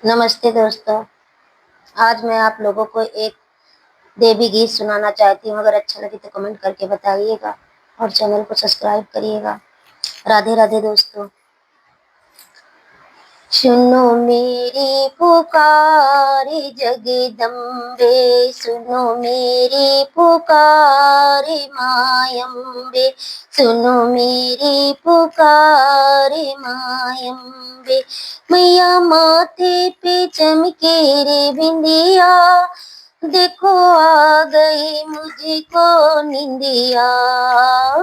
नमस्ते दोस्तों, आज मैं आप लोगों को एक देवी गीत सुनाना चाहती हूँ। अगर अच्छा लगे तो कमेंट करके बताइएगा और चैनल को सब्सक्राइब करिएगा। राधे राधे दोस्तों। सुनो मेरी पुकारे जगदम्बे, सुनो मेरी पुकारे मायम्बे, सुनो मेरी पुकारे मायम्बे। मैया माथे पे चमके रे बिंदिया, देखो आ गई मुझको निंदिया।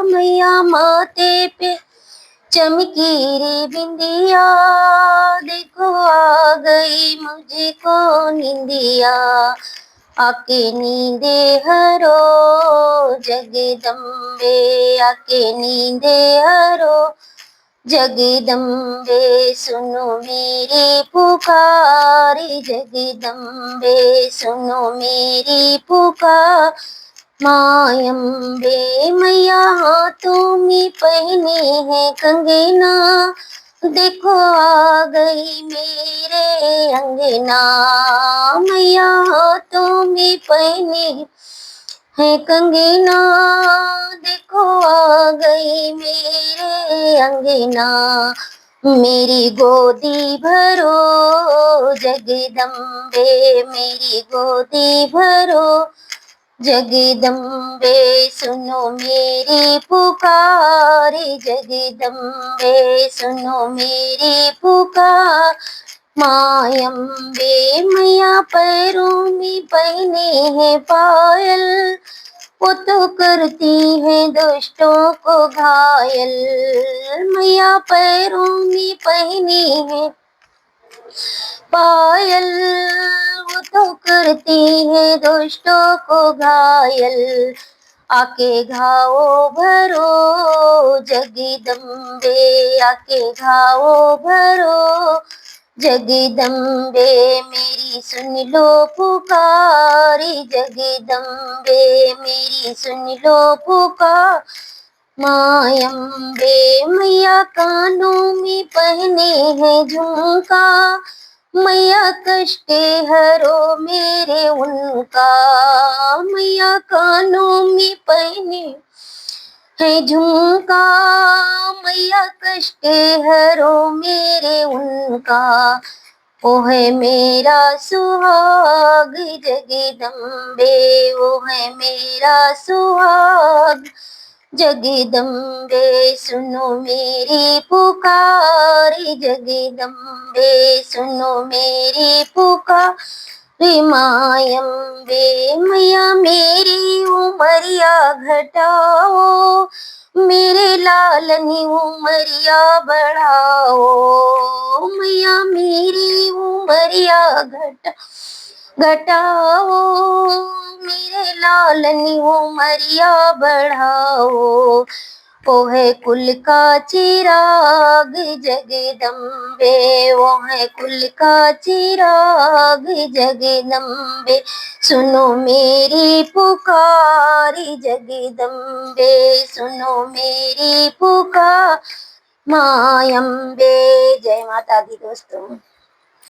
मैया माथे पे चमकी रे बिंदिया, देखो आ गई मुझको निंदिया। आके नींदे हरो जगदम्बे, आके नींदे हरो जगदम्बे। सुनो मेरी पुकारी जगदम्बे, सुनो मेरी पुकार मायम्बे। मैया हाथों में पहने है कंगना, देखो आ गई मेरे अंगना। मैया हाथों में पहने है कंगना, देखो आ गई मेरे अंगना। मेरी गोदी भरो जगदम्बे, मेरी गोदी भरो जगदम्बे। सुनो मेरी पुकारी जगदम्बे, सुनो मेरी पुकार मायम्बे। मैया पैरों में पहने हैं पायल, वो तो करती है दुष्टों को घायल। मैया पैरों में पहने हैं पायल, वो तो करती है दुष्टों को घायल। आके घावो भरो जगदम्बे, आके घावो भरो जगदम्बे। मेरी सुन लो पुकारी जगदम्बे, मेरी सुन लो पुकार मायम्बे। मैया कानों में पहने हैं झुमका, मैया कष्ट हरो मेरे उनका। मैया कानों में पहने है झुमका, मैया कष्ट हरो मेरे उनका। ओ है मेरा सुहाग जगदम्बे, ओ है मेरा सुहाग जगदम्बे। सुनो मेरी पुकारी जगदम्बे, सुनो मेरी पुकार मायम्बे। मैया मेरी उमरिया घटाओ, मेरे लालनी उमरिया बढ़ाओ। मैया मेरी उमरिया घटाओ, मेरे लालनी उमरिया बढ़ाओ। वो है कुल का चिराग जगदम्बे, वो है कुल का चिराग जगदम्बे। सुनो मेरी पुकारी जगदम्बे, सुनो मेरी पुकार मायम्बे। जय माता दी दोस्तों।